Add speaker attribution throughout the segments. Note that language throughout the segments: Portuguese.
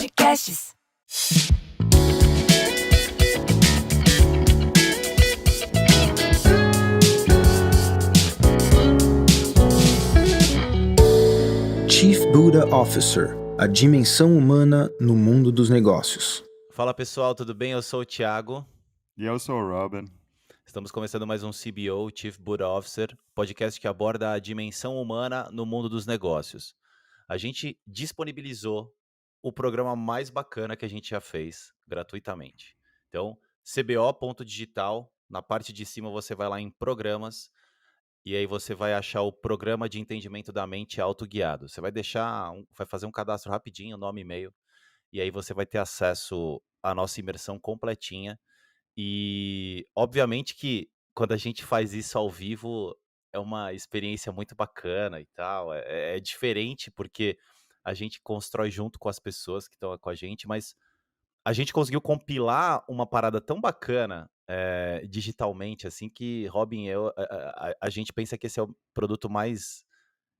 Speaker 1: Podcasts.
Speaker 2: Chief Buddha Officer, a dimensão humana no mundo dos negócios.
Speaker 3: Fala pessoal, tudo bem? Eu sou o Thiago.
Speaker 4: E eu sou o Robin.
Speaker 3: Estamos começando mais um CBO, Chief Buddha Officer, podcast que aborda a dimensão humana no mundo dos negócios. A gente disponibilizou o programa mais bacana que a gente já fez gratuitamente. Então, cbo.digital, na parte de cima você vai lá em programas e aí você vai achar o programa de entendimento da mente autoguiado. Você vai vai fazer um cadastro rapidinho, nome e e-mail, e aí você vai ter acesso à nossa imersão completinha. E, obviamente que quando a gente faz isso ao vivo, é uma experiência muito bacana e tal. É diferente porque a gente constrói junto com as pessoas que estão com a gente, mas a gente conseguiu compilar uma parada tão bacana digitalmente, assim, que Robin e eu, a gente pensa que esse é o produto mais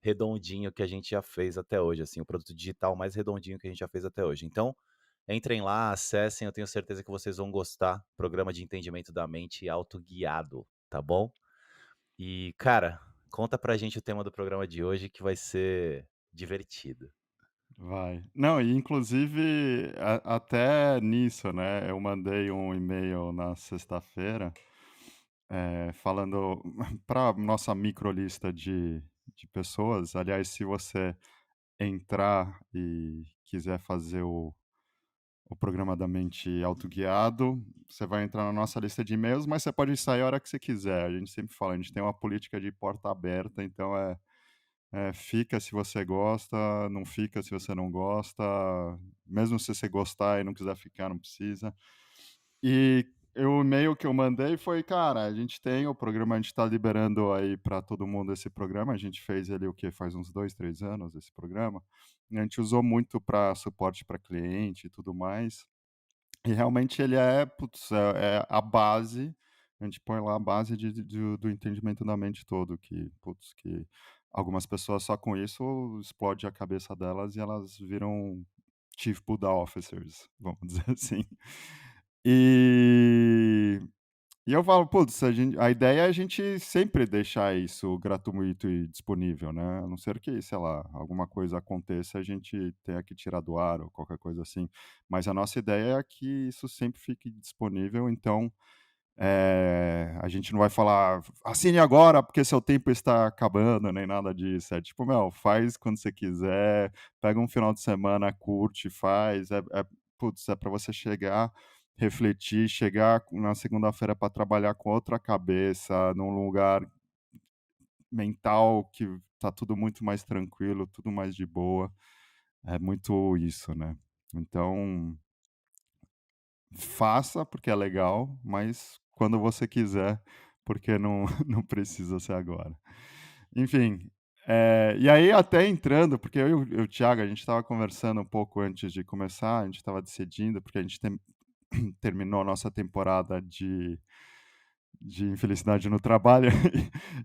Speaker 3: redondinho que a gente já fez até hoje, assim, o produto digital mais redondinho que a gente já fez até hoje. Então, entrem lá, acessem, eu tenho certeza que vocês vão gostar. Programa de entendimento da mente autoguiado, tá bom? E, cara, conta pra gente o tema do programa de hoje que vai ser divertido.
Speaker 4: Vai. Não, e inclusive até nisso, né? Eu mandei um e-mail na sexta-feira falando para nossa microlista de pessoas. Aliás, se você entrar e quiser fazer o programa da mente autoguiado, você vai entrar na nossa lista de e-mails, mas você pode sair a hora que você quiser. A gente sempre fala, a gente tem uma política de porta aberta, então fica se você gosta, não fica se você não gosta. Mesmo se você gostar e não quiser ficar, não precisa. E o e-mail que eu mandei foi, cara, a gente tem o programa, a gente está liberando aí para todo mundo esse programa. A gente fez ele o que faz uns 2, 3 anos esse programa. E a gente usou muito para suporte para cliente e tudo mais. E realmente ele é a base. A gente põe lá a base do entendimento da mente todo, que algumas pessoas só com isso explode a cabeça delas e elas viram Chief Buddha Officers, vamos dizer assim. E, e eu falo, putz, a ideia é a gente sempre deixar isso gratuito e disponível, né? A não ser que, sei lá, alguma coisa aconteça, a gente tenha que tirar do ar ou qualquer coisa assim. Mas a nossa ideia é que isso sempre fique disponível, então a gente não vai falar, assine agora porque seu tempo está acabando, nem nada disso. É tipo, meu, faz quando você quiser, pega um final de semana, curte, faz. Putz, é para você chegar, refletir, chegar na segunda-feira para trabalhar com outra cabeça, num lugar mental que tá tudo muito mais tranquilo, tudo mais de boa. É muito isso, né? Então, faça porque é legal, mas quando você quiser, porque não, não precisa ser agora. Enfim, e aí até entrando, porque eu e o Thiago, a gente estava conversando um pouco antes de começar, a gente estava decidindo, porque a gente terminou a nossa temporada de infelicidade no trabalho,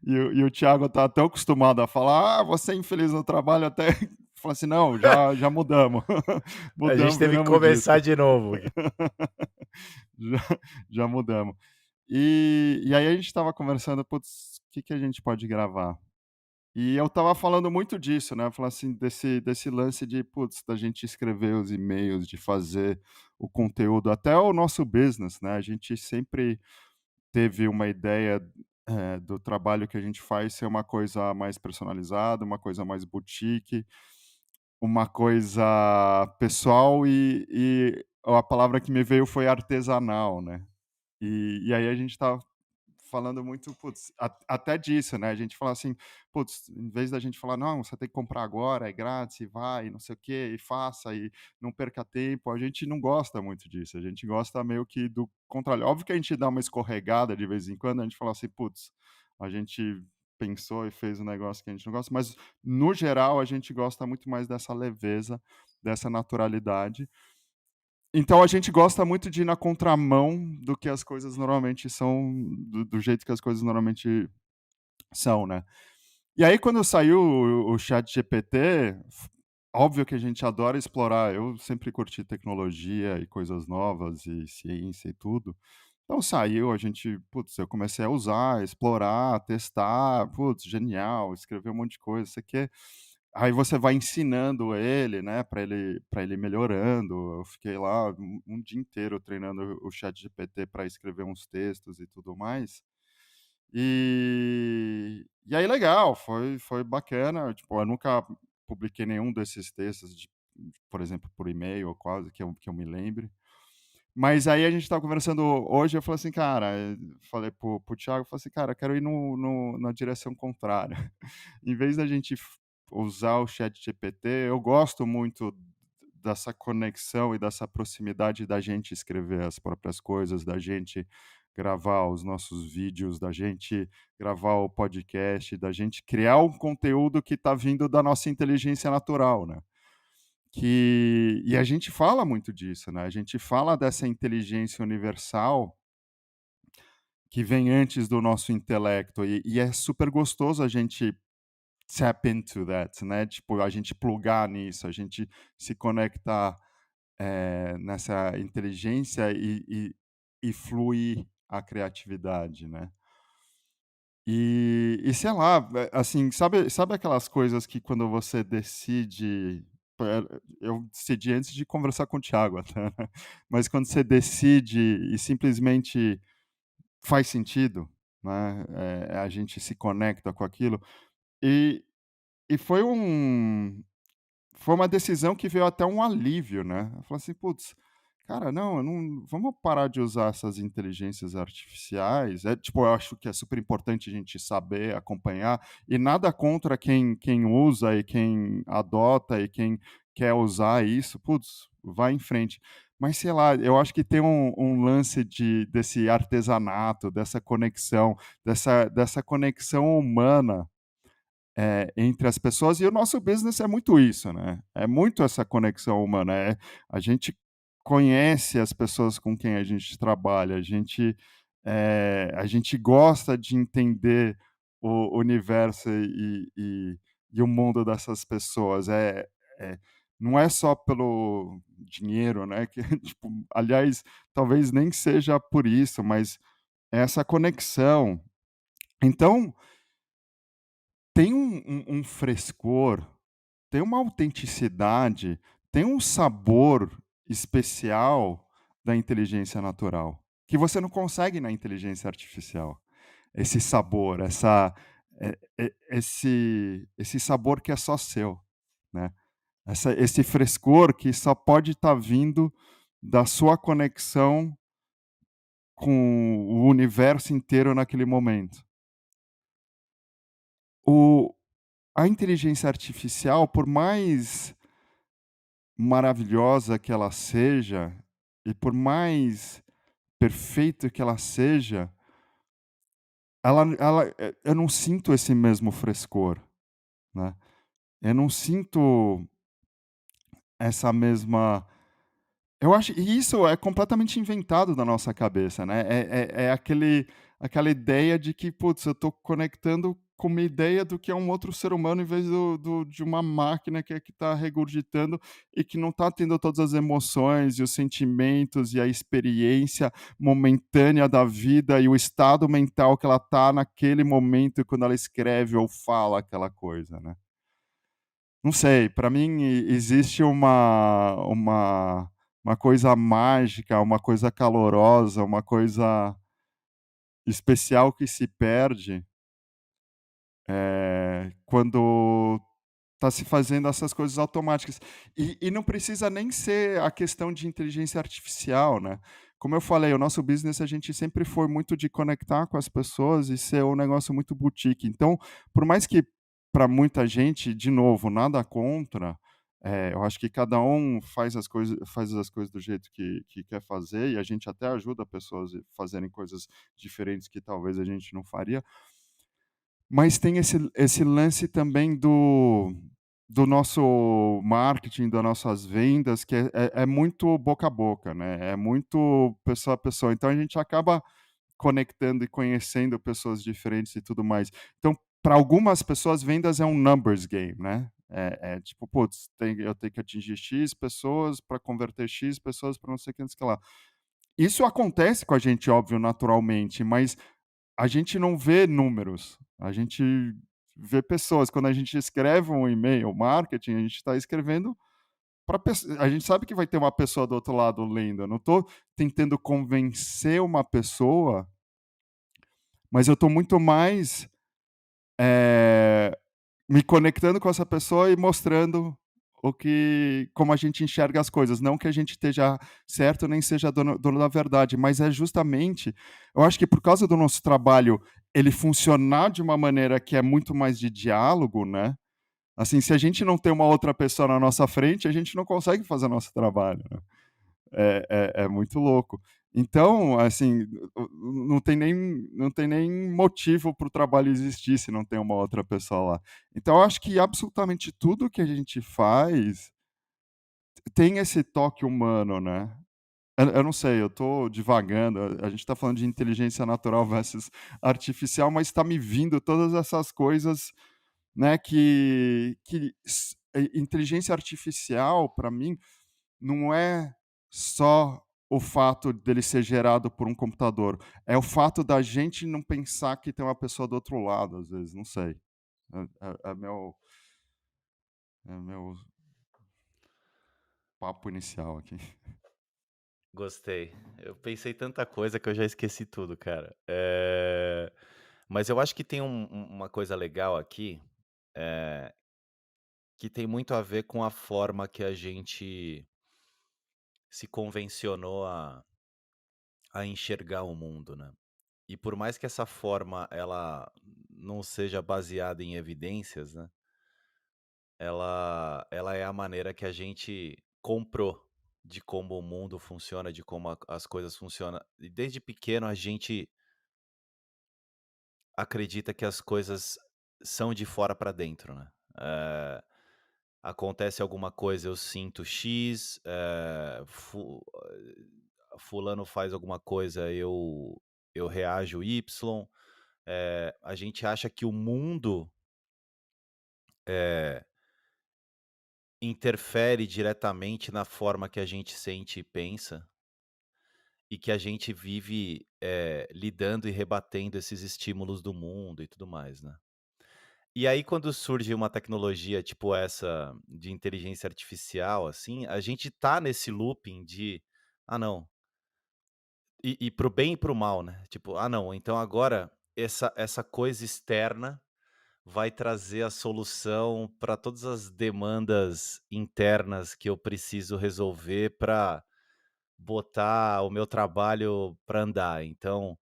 Speaker 4: e o Thiago tá tão acostumado a falar, você é infeliz no trabalho, até falou assim, não, já mudamos.
Speaker 3: A gente teve que
Speaker 4: viramos
Speaker 3: começar
Speaker 4: disso.
Speaker 3: de novo.
Speaker 4: Já mudamos. E aí a gente estava conversando, putz, o que a gente pode gravar? E eu estava falando muito disso, né? Falar assim, desse lance de, putz, da gente escrever os e-mails, de fazer o conteúdo, até o nosso business, né? A gente sempre teve uma ideia do trabalho que a gente faz ser uma coisa mais personalizada, uma coisa mais boutique, uma coisa pessoal e a palavra que me veio foi artesanal, né? E aí a gente tá falando muito, putz, até disso, né? A gente fala assim, putz, em vez da gente falar, não, você tem que comprar agora, é grátis, e vai, não sei o quê, e faça, e não perca tempo, a gente não gosta muito disso, a gente gosta meio que do contrário. Óbvio que a gente dá uma escorregada de vez em quando, a gente fala assim, putz, a gente pensou e fez um negócio que a gente não gosta, mas no geral a gente gosta muito mais dessa leveza, dessa naturalidade. Então a gente gosta muito de ir na contramão do que as coisas normalmente são, do jeito que as coisas normalmente são, né? E aí quando saiu o ChatGPT, óbvio que a gente adora explorar. Eu sempre curti tecnologia e coisas novas e ciência e tudo. Então saiu, a gente, putz, eu comecei a usar, explorar, testar, putz, genial, escrever um monte de coisa, isso aqui. Aí você vai ensinando ele, né, para ele ir melhorando. Eu fiquei lá um dia inteiro treinando o ChatGPT para escrever uns textos e tudo mais. E aí legal, foi bacana, tipo, eu nunca publiquei nenhum desses textos por exemplo, por e-mail ou quase, que eu me lembre. Mas aí a gente estava conversando hoje, eu falei assim: "Cara", falei pro Thiago, eu falei assim: "Cara, eu quero ir na direção contrária". Em vez da gente usar o ChatGPT, eu gosto muito dessa conexão e dessa proximidade da gente escrever as próprias coisas, da gente gravar os nossos vídeos, da gente gravar o podcast, da gente criar um conteúdo que está vindo da nossa inteligência natural, né. E a gente fala muito disso, né, a gente fala dessa inteligência universal que vem antes do nosso intelecto, e é super gostoso a gente tap into that, né, tipo, a gente plugar nisso, a gente se conectar, nessa inteligência e fluir a criatividade, né. Sei lá, assim, sabe aquelas coisas que quando você decide eu decidi antes de conversar com o Thiago até, né, mas quando você decide e simplesmente faz sentido, né, a gente se conecta com aquilo, e e foi uma decisão que veio até um alívio, né. Eu falei assim: "Putz, cara, não, eu não vamos parar de usar essas inteligências artificiais". Tipo, eu acho que é super importante a gente saber acompanhar, e nada contra quem usa e quem adota e quem quer usar isso, putz, vai em frente. Mas sei lá, eu acho que tem um lance desse artesanato, dessa conexão humana entre as pessoas, e o nosso business é muito isso, né, é muito essa conexão humana, a gente conhece as pessoas com quem a gente trabalha, a gente gosta de entender o universo e o mundo dessas pessoas, é não é só pelo dinheiro, né, que tipo, aliás, talvez nem seja por isso, mas é essa conexão. Então, tem um frescor, tem uma autenticidade, tem um sabor especial da inteligência natural, que você não consegue na inteligência artificial. Esse sabor, esse sabor que é só seu, né. Esse frescor que só pode estar vindo da sua conexão com o universo inteiro naquele momento. O A inteligência artificial, por mais maravilhosa que ela seja, e por mais perfeita que ela seja, eu não sinto esse mesmo frescor, né. Eu não sinto essa mesma eu acho e isso é completamente inventado da nossa cabeça, né, é aquela ideia de que: "Putz, eu estou conectando com uma ideia do que é um outro ser humano, em vez de uma máquina que está regurgitando e que não está tendo todas as emoções e os sentimentos e a experiência momentânea da vida e o estado mental que ela está naquele momento quando ela escreve ou fala aquela coisa", né. Não sei, para mim existe uma coisa mágica, uma coisa calorosa, uma coisa especial que se perde, quando está se fazendo essas coisas automáticas. E não precisa nem ser a questão de inteligência artificial, né. Como eu falei, o nosso business a gente sempre foi muito de conectar com as pessoas e ser um negócio muito boutique. Então, por mais que para muita gente, de novo, nada contra, eu acho que cada um faz as coisas do jeito que quer fazer, e a gente até ajuda pessoas a fazerem coisas diferentes que talvez a gente não faria. Mas tem esse lance também do nosso marketing, das nossas vendas, que é muito boca a boca, né, é muito pessoa a pessoa, então a gente acaba conectando e conhecendo pessoas diferentes e tudo mais. Então, para algumas pessoas, vendas é um numbers game, né, Tipo, putz, eu tenho que atingir X pessoas para converter X pessoas para não sei o que, não sei o que lá. Isso acontece com a gente, óbvio, naturalmente, mas a gente não vê números, a gente vê pessoas. Quando a gente escreve um e-mail marketing, a gente está escrevendo para a gente sabe que vai ter uma pessoa do outro lado lendo. Eu não estou tentando convencer uma pessoa, mas eu estou muito mais eh, me conectando com essa pessoa e mostrando como a gente enxerga as coisas, não que a gente esteja certo nem seja dono da verdade, mas é justamente, eu acho que por causa do nosso trabalho, ele funcionar de uma maneira que é muito mais de diálogo, né, assim, se a gente não tem uma outra pessoa na nossa frente, a gente não consegue fazer nosso trabalho, né. É muito louco. Então, assim, não tem nem motivo para o trabalho existir se não tem uma outra pessoa lá. Então eu acho que absolutamente tudo que a gente faz tem esse toque humano, né. Eu não sei, eu estou divagando, a gente está falando de inteligência natural versus artificial, mas está me vindo todas essas coisas, né, inteligência artificial para mim não é só o fato dele ser gerado por um computador, é o fato da gente não pensar que tem uma pessoa do outro lado, às vezes, não sei. É meu papo inicial aqui.
Speaker 3: Gostei. Eu pensei tanta coisa que eu já esqueci tudo, cara. Mas eu acho que tem uma coisa legal aqui, eh, que tem muito a ver com a forma que a gente se convencionou a enxergar o mundo, né. E por mais que essa forma ela não seja baseada em evidências, né, ela é a maneira que a gente comprou de como o mundo funciona, de como as coisas funcionam. E desde pequeno a gente acredita que as coisas são de fora para dentro, né. Acontece alguma coisa, eu sinto X, fulano faz alguma coisa, eu reajo Y. A gente acha que o mundo, eh, interfere diretamente na forma que a gente sente e pensa, e que a gente vive, lidando e rebatendo esses estímulos do mundo e tudo mais, né. E aí quando surge uma tecnologia tipo essa de inteligência artificial, assim, a gente tá nesse looping de: "Ah não", e para o bem e para o mal, né, tipo: "Ah não, então agora essa coisa externa vai trazer a solução para todas as demandas internas que eu preciso resolver para botar o meu trabalho para andar. Então,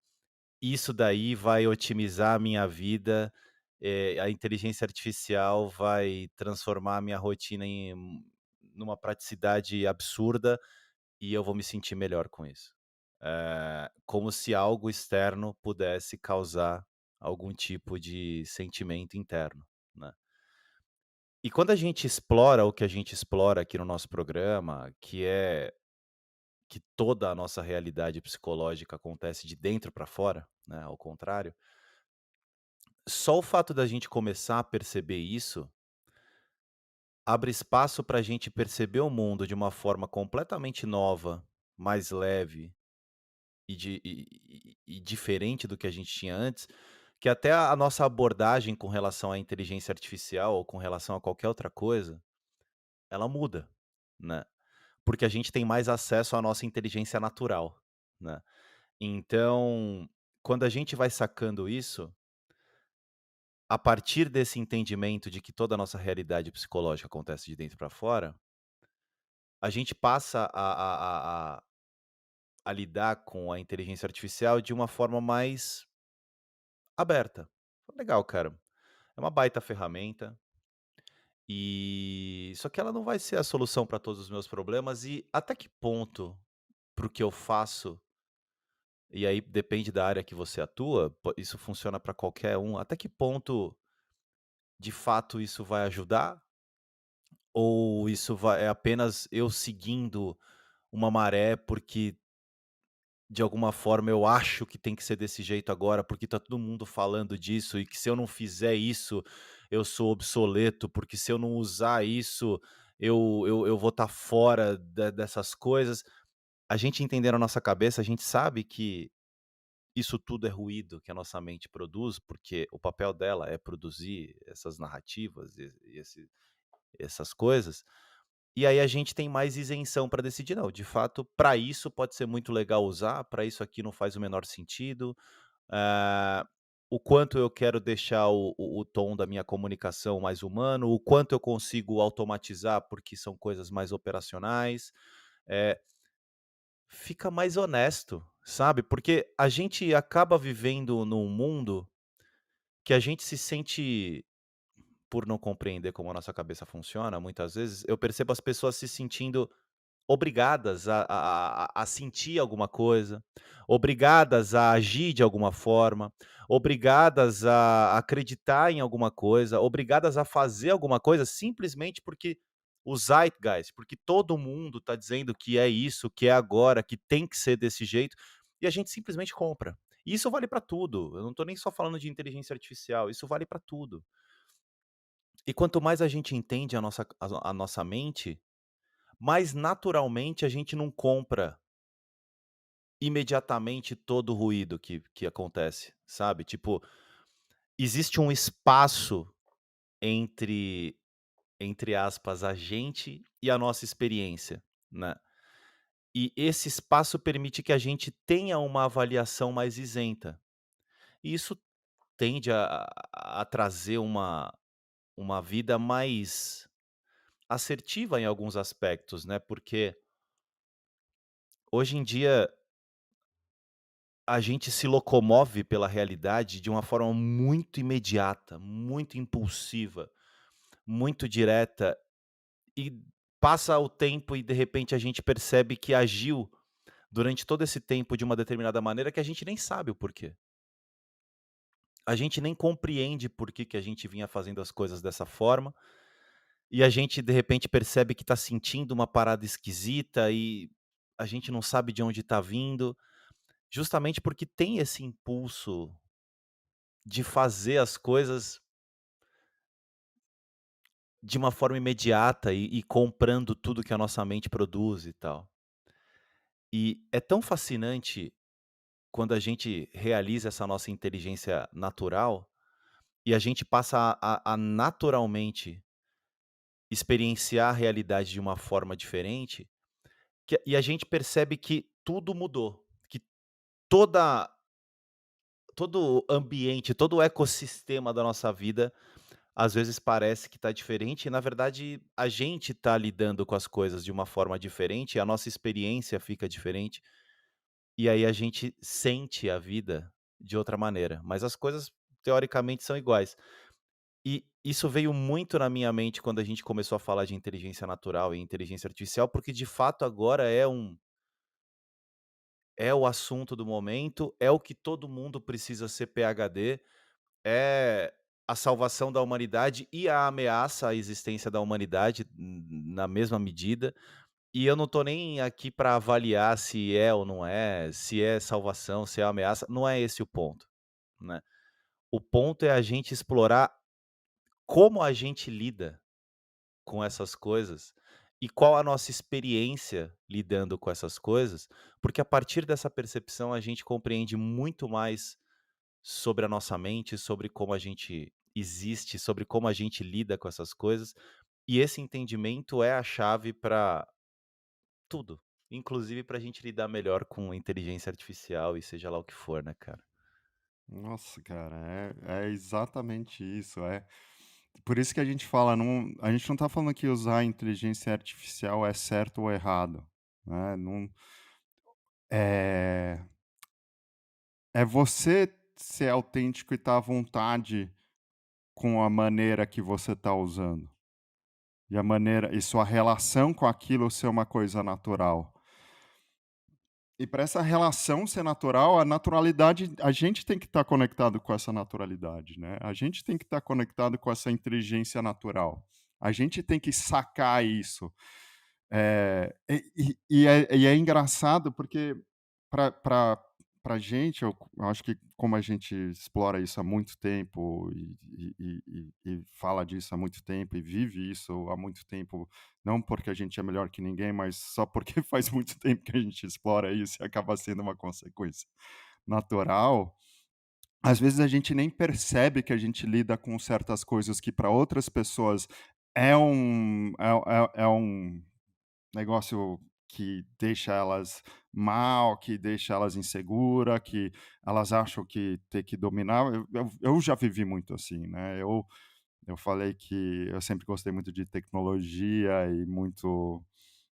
Speaker 3: isso daí vai otimizar a minha vida, a inteligência artificial vai transformar a minha rotina numa praticidade absurda e eu vou me sentir melhor com isso". Como se algo externo pudesse causar algum tipo de sentimento interno, né. E quando a gente explora o que a gente explora aqui no nosso programa, que é que toda a nossa realidade psicológica acontece de dentro para fora, né, ao contrário, só o fato da gente começar a perceber isso, abre espaço para a gente perceber o mundo de uma forma completamente nova, mais leve e diferente do que a gente tinha antes, que até a nossa abordagem com relação à inteligência artificial ou com relação a qualquer outra coisa, ela muda, né. Porque a gente tem mais acesso à nossa inteligência natural, né. Então, quando a gente vai sacando isso, a partir desse entendimento de que toda a nossa realidade psicológica acontece de dentro para fora, a gente passa a lidar com a inteligência artificial de uma forma mais aberta. Legal, cara, é uma baita ferramenta, só que ela não vai ser a solução para todos os meus problemas e até que ponto, para o que eu faço, e aí depende da área que você atua, isso funciona para qualquer um, até que ponto, de fato, isso vai ajudar? Ou isso vai é apenas eu seguindo uma maré, porque de alguma forma eu acho que tem que ser desse jeito agora, porque tá todo mundo falando disso e que se eu não fizer isso, eu sou obsoleto, porque se eu não usar isso, eu vou estar fora dessas coisas. A gente entender a nossa cabeça, a gente sabe que isso tudo é ruído que a nossa mente produz, porque o papel dela é produzir essas narrativas essas coisas. E aí a gente tem mais isenção para decidir, não, de fato, para isso pode ser muito legal usar, para isso aqui não faz o menor sentido. Ah, o quanto eu quero deixar o tom da minha comunicação mais humano, o quanto eu consigo automatizar, porque são coisas mais operacionais. Eh, Fica mais honesto, sabe? Porque a gente acaba vivendo num mundo que a gente se sente, por não compreender como a nossa cabeça funciona, muitas vezes, eu percebo as pessoas se sentindo obrigadas a sentir alguma coisa, obrigadas a agir de alguma forma, obrigadas a acreditar em alguma coisa, obrigadas a fazer alguma coisa simplesmente porque o zeitgeist, porque todo mundo está dizendo que é isso, que é agora, que tem que ser desse jeito, e a gente simplesmente compra. E isso vale para tudo. Eu não estou nem só falando de inteligência artificial, isso vale para tudo. E quanto mais a gente entende a nossa mente, mais naturalmente a gente não compra imediatamente todo o ruído que acontece, sabe? Tipo, existe um espaço entre, entre aspas, a gente e a nossa experiência, né? E esse espaço permite que a gente tenha uma avaliação mais isenta. E isso tende a trazer uma vida mais assertiva em alguns aspectos, né? Porque hoje em dia a gente se locomove pela realidade de uma forma muito imediata, muito impulsiva, muito direta, e passa o tempo e de repente a gente percebe que agiu durante todo esse tempo de uma determinada maneira que a gente nem sabe o porquê. A gente nem compreende por que a gente vinha fazendo as coisas dessa forma, e a gente de repente percebe que está sentindo uma parada esquisita e a gente não sabe de onde está vindo, justamente porque tem esse impulso de fazer as coisas de uma forma imediata e comprando tudo que a nossa mente produz e tal. E é tão fascinante quando a gente realiza essa nossa inteligência natural e a gente passa a naturalmente experienciar a realidade de uma forma diferente, e a gente percebe que tudo mudou, que toda todo o ambiente, todo o ecossistema da nossa vida às vezes parece que está diferente e na verdade a gente está lidando com as coisas de uma forma diferente, a nossa experiência fica diferente, e aí a gente sente a vida de outra maneira, mas as coisas teoricamente são iguais. E isso veio muito na minha mente quando a gente começou a falar de inteligência natural e inteligência artificial, porque de fato agora é o assunto do momento, é o que todo mundo precisa ser PhD, é a salvação da humanidade e a ameaça à existência da humanidade na mesma medida. E eu não tô nem aqui para avaliar se é ou não é, se é salvação, se é ameaça, não é esse o ponto, né. O ponto é a gente explorar como a gente lida com essas coisas e qual a nossa experiência lidando com essas coisas, porque a partir dessa percepção a gente compreende muito mais sobre a nossa mente, sobre como a gente existe, sobre como a gente lida com essas coisas, e esse entendimento é a chave para tudo, inclusive para a gente lidar melhor com inteligência artificial e seja lá o que for, né, cara.
Speaker 4: Nossa, cara, é exatamente isso. Por isso que a gente fala, não, a gente não está falando que usar a inteligência artificial é certo ou errado, né? Não, é, é você ser autêntico e estar à vontade com a maneira que você está usando. E sua relação com aquilo ser uma coisa natural. E para essa relação ser natural, a naturalidade, a gente tem que estar conectado com essa naturalidade, né? A gente tem que estar conectado com essa inteligência natural. A gente tem que sacar isso. E é engraçado porque para pra gente, eu acho que como a gente explora isso há muito tempo e fala disso há muito tempo e vive isso há muito tempo, não porque a gente é melhor que ninguém, mas só porque faz muito tempo que a gente explora isso e acaba sendo uma consequência natural, às vezes a gente nem percebe que a gente lida com certas coisas que para outras pessoas é um negócio que deixa elas mal, que deixa elas insegura, que elas acham que ter que dominar. Eu já vivi muito assim, né. Eu falei que eu sempre gostei muito de tecnologia e muito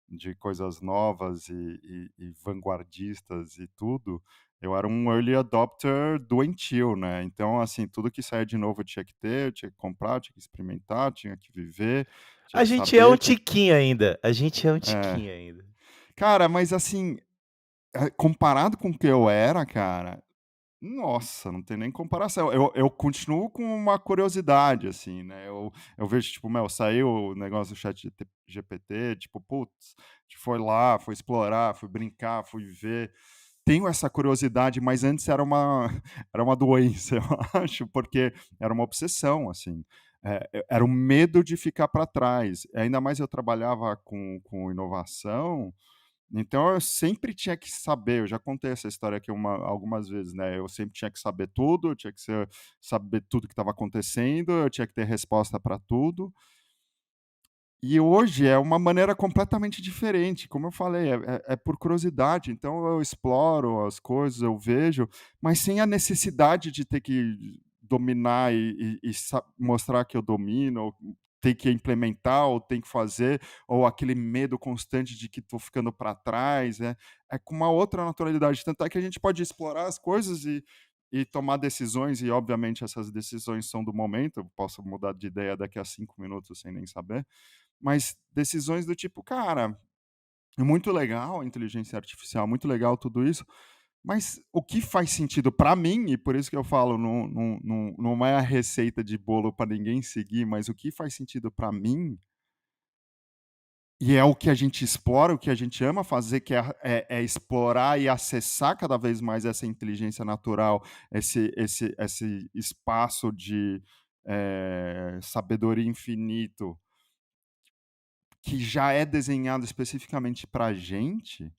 Speaker 4: de coisas novas e vanguardistas e tudo. Eu era um early adopter doentio, né. Então, assim, tudo que saía de novo eu tinha que ter, eu tinha que comprar, eu tinha que experimentar, tinha que viver, tinha
Speaker 3: A
Speaker 4: que
Speaker 3: gente é um
Speaker 4: saber, tinha que
Speaker 3: tiquinho ainda, a gente é um
Speaker 4: é.
Speaker 3: tiquinho ainda.
Speaker 4: Cara, mas assim, comparado com o que eu era, cara, nossa, não tem nem comparação. Eu continuo com uma curiosidade, assim, né, eu vejo, tipo, saiu o negócio do GPT, tipo, putz, a gente foi lá, foi explorar, foi brincar, fui ver. Tenho essa curiosidade, mas antes era uma era uma doença, eu acho, porque era uma obsessão, assim. Era o medo de ficar para trás. Ainda mais eu trabalhava com inovação, então eu sempre tinha que saber, eu já contei essa história aqui algumas vezes, né, eu sempre tinha que saber tudo, eu tinha que saber tudo que estava acontecendo, eu tinha que ter resposta para tudo. E hoje é uma maneira completamente diferente, como eu falei, é por curiosidade, então eu exploro as coisas, eu vejo, mas sem a necessidade de ter que dominar e mostrar que eu domino, ou ter que implementar, ou tem que fazer, ou aquele medo constante de que estou ficando para trás, é com uma outra naturalidade, tanto é que a gente pode explorar as coisas e tomar decisões, e obviamente essas decisões são do momento, eu posso mudar de ideia daqui a 5 minutos sem nem saber, mas decisões do tipo: "Cara, é muito legal a inteligência artificial, muito legal tudo isso, mas o que faz sentido para mim", e por isso que eu falo, não é a receita de bolo para ninguém seguir, mas o que faz sentido para mim, e é o que a gente explora, o que a gente ama fazer, que é explorar e acessar cada vez mais essa inteligência natural, esse espaço de, sabedoria infinito que já é desenhado especificamente para a gente,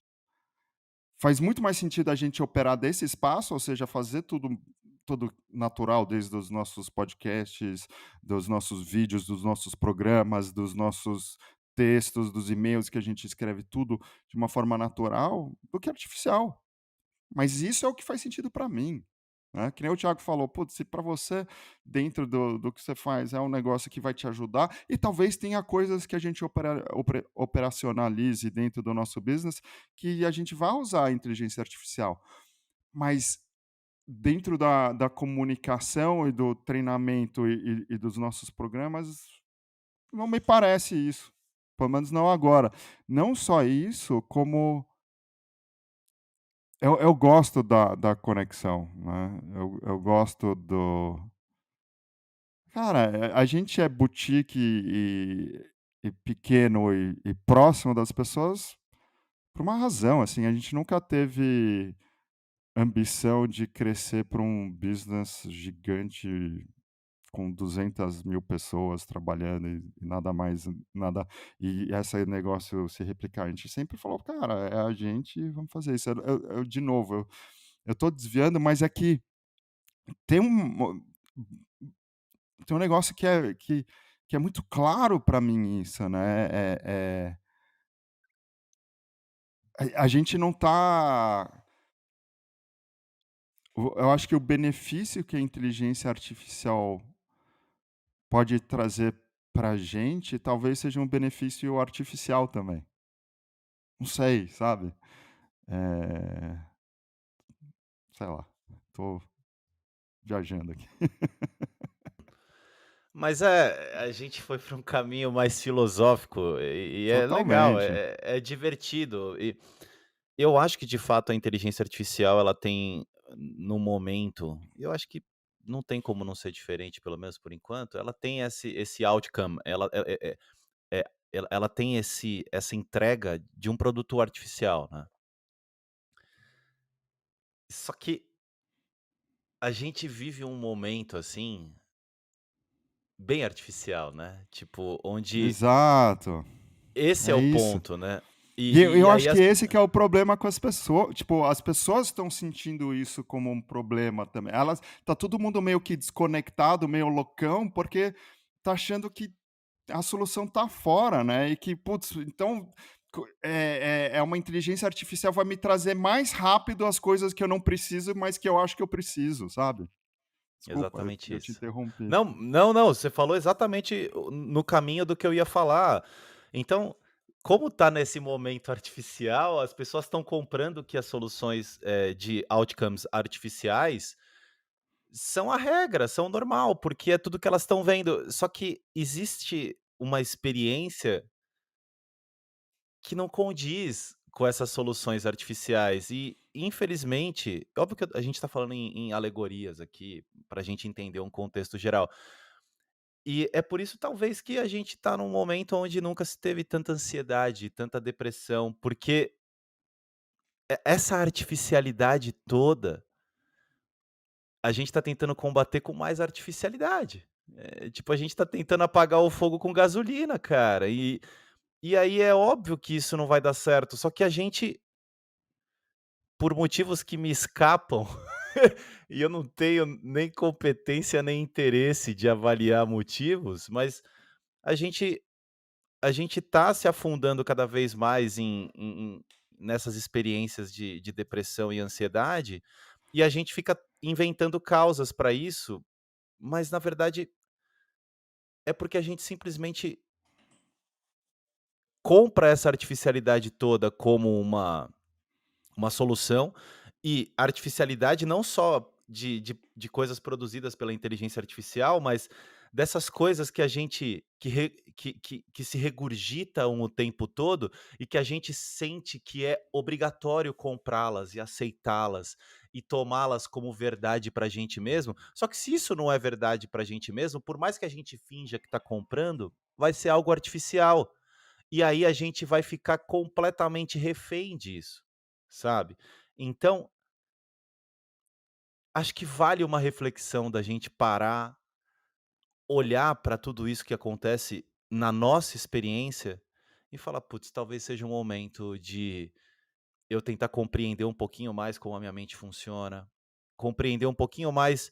Speaker 4: faz muito mais sentido a gente operar desse espaço, ou seja, fazer tudo natural, desde os nossos podcasts, dos nossos vídeos, dos nossos programas, dos nossos textos, dos e-mails que a gente escreve tudo de uma forma natural, do que artificial. Mas isso é o que faz sentido para mim, né. Que nem o Thiago falou: "Putz, se para você, dentro do que você faz, é um negócio que vai te ajudar", e talvez tenha coisas que a gente operacionalize dentro do nosso business, que a gente vai usar a inteligência artificial. Mas dentro da comunicação e do treinamento e dos nossos programas, não me parece isso, pelo menos não agora. Não só isso, como eu gosto da conexão, né, eu gosto do cara, a gente é boutique e pequeno e próximo das pessoas por uma razão, assim, a gente nunca teve ambição de crescer para um business gigante com 200.000 pessoas trabalhando e nada mais, nada e esse negócio se replicar. A gente sempre falou: "Cara, é a gente, vamos fazer isso". De novo, eu tô desviando, mas é que tem um negócio que é muito claro para mim isso, né, a gente não tá eu acho que o benefício que a inteligência artificial pode trazer pra gente, talvez seja um benefício artificial também. Não sei, sabe. Eh, sei lá, tô viajando aqui.
Speaker 3: Mas a gente foi para um caminho mais filosófico e é legal,
Speaker 4: Totalmente.
Speaker 3: é divertido. E eu acho que de fato a inteligência artificial ela tem, no momento, eu acho que não tem como não ser diferente, pelo menos por enquanto, ela tem esse outcome, ela tem essa entrega de um produto artificial, né. Só que a gente vive um momento, assim, bem artificial, né, tipo, onde
Speaker 4: Exato,
Speaker 3: esse é
Speaker 4: é
Speaker 3: o
Speaker 4: isso.
Speaker 3: ponto, né.
Speaker 4: E eu
Speaker 3: Aí
Speaker 4: acho que
Speaker 3: as
Speaker 4: esse que é o problema com as pessoas, tipo, as pessoas estão sentindo isso como um problema também. Elas tá todo mundo meio que desconectado, meio loucão, porque tá achando que a solução tá fora, né, e que, putz, então é uma inteligência artificial vai me trazer mais rápido as coisas que eu não preciso, mas que eu acho que eu preciso, sabe. Desculpa, eu
Speaker 3: exatamente
Speaker 4: eu te
Speaker 3: isso.
Speaker 4: interrompi.
Speaker 3: Não, não, não, você falou exatamente no caminho do que eu ia falar. Então, como tá nesse momento artificial, as pessoas estão comprando que as soluções, de outcomes artificiais são a regra, são o normal, porque é tudo que elas estão vendo. Só que existe uma experiência que não condiz com essas soluções artificiais e, infelizmente, óbvio que a gente está falando em alegorias aqui, para a gente entender um contexto geral. E é por isso, talvez, que a gente está num momento onde nunca se teve tanta ansiedade, tanta depressão, porque essa artificialidade toda, a gente está tentando combater com mais artificialidade. Tipo, a gente está tentando apagar o fogo com gasolina, cara. E aí é óbvio que isso não vai dar certo. Só que a gente, por motivos que me escapam, e eu não tenho nem competência nem interesse de avaliar motivos, mas a gente a gente tá se afundando cada vez mais nessas experiências de depressão e ansiedade, e a gente fica inventando causas para isso, mas na verdade é porque a gente simplesmente compra essa artificialidade toda como uma solução, e artificialidade não só de coisas produzidas pela inteligência artificial, mas dessas coisas que a gente que se regurgitam o tempo todo e que a gente sente que é obrigatório comprá-las e aceitá-las e tomá-las como verdade para a gente mesmo. Só que se isso não é verdade para a gente mesmo, por mais que a gente finja que está comprando, vai ser algo artificial. E aí a gente vai ficar completamente refém disso, sabe. Então, acho que vale uma reflexão da gente parar, olhar para tudo isso que acontece na nossa experiência e falar: "Putz, talvez seja um momento de eu tentar compreender um pouquinho mais como a minha mente funciona, compreender um pouquinho mais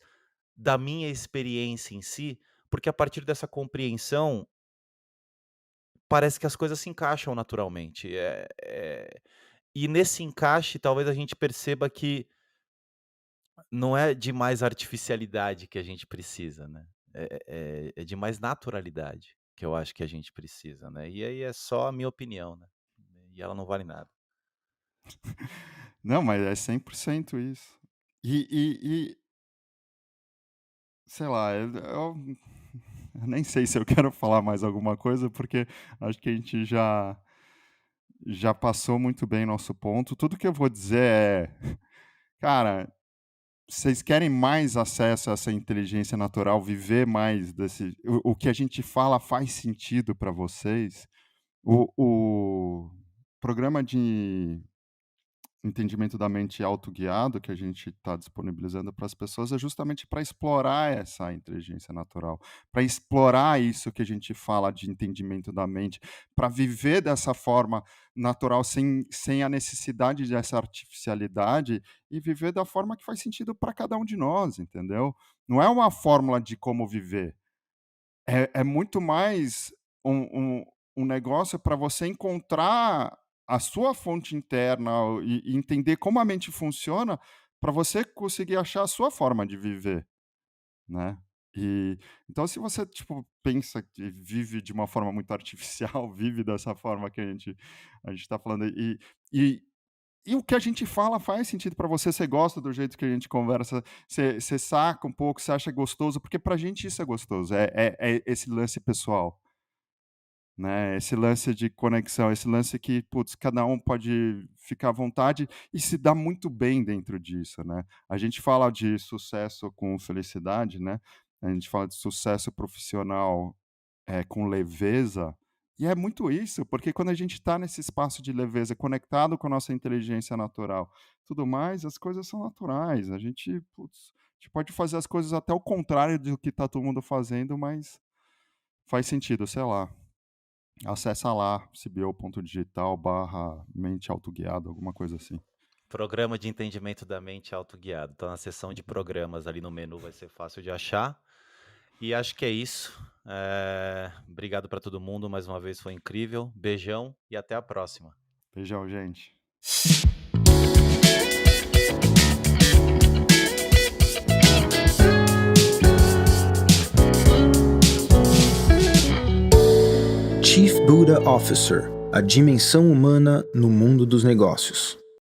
Speaker 3: da minha experiência em si", porque a partir dessa compreensão, parece que as coisas se encaixam naturalmente. E nesse encaixe, talvez a gente perceba que não é de mais artificialidade que a gente precisa, né, é de mais naturalidade que eu acho que a gente precisa, né, e aí é só a minha opinião, né, e ela não vale nada.
Speaker 4: Não, mas é 100% isso. E sei lá, eu nem sei se eu quero falar mais alguma coisa, porque acho que a gente já passou muito bem nosso ponto. Tudo que eu vou dizer é: cara, vocês querem mais acesso a essa inteligência natural, viver mais desse o que a gente fala faz sentido para vocês? O programa de entendimento da mente autoguiado que a gente está disponibilizando para as pessoas é justamente para explorar essa inteligência natural, para explorar isso que a gente fala de entendimento da mente, para viver dessa forma natural sem a necessidade dessa artificialidade e viver da forma que faz sentido para cada um de nós, entendeu? Não é uma fórmula de como viver, é muito mais um negócio para você encontrar a sua fonte interna e entender como a mente funciona, para você conseguir achar a sua forma de viver, né. E, então se você, tipo, pensa que vive de uma forma muito artificial, vive dessa forma que a gente está falando e e o que a gente fala faz sentido para você, você gosta do jeito que a gente conversa, você saca um pouco, você acha gostoso, porque pra gente isso é gostoso, é esse lance pessoal, né, esse lance de conexão, esse lance que, putz, cada um pode ficar à vontade e se dá muito bem dentro disso, né. A gente fala de sucesso com felicidade, né, a gente fala de sucesso profissional, com leveza, E é muito isso, porque quando a gente está nesse espaço de leveza, conectado com a nossa inteligência natural, tudo mais, as coisas são naturais. A gente, putz, a gente pode fazer as coisas até o contrário do que está todo mundo fazendo, mas faz sentido, sei lá. Acessa lá, cbo.digital/mente autoguiado, alguma coisa assim.
Speaker 3: Programa de entendimento da mente autoguiado. Então, na seção de programas ali no menu vai ser fácil de achar. E acho que é isso. Obrigado para todo mundo. Mais uma vez foi incrível. Beijão e até a próxima.
Speaker 4: Beijão, gente.
Speaker 2: Chief Buddha Officer, a dimensão humana no mundo dos negócios.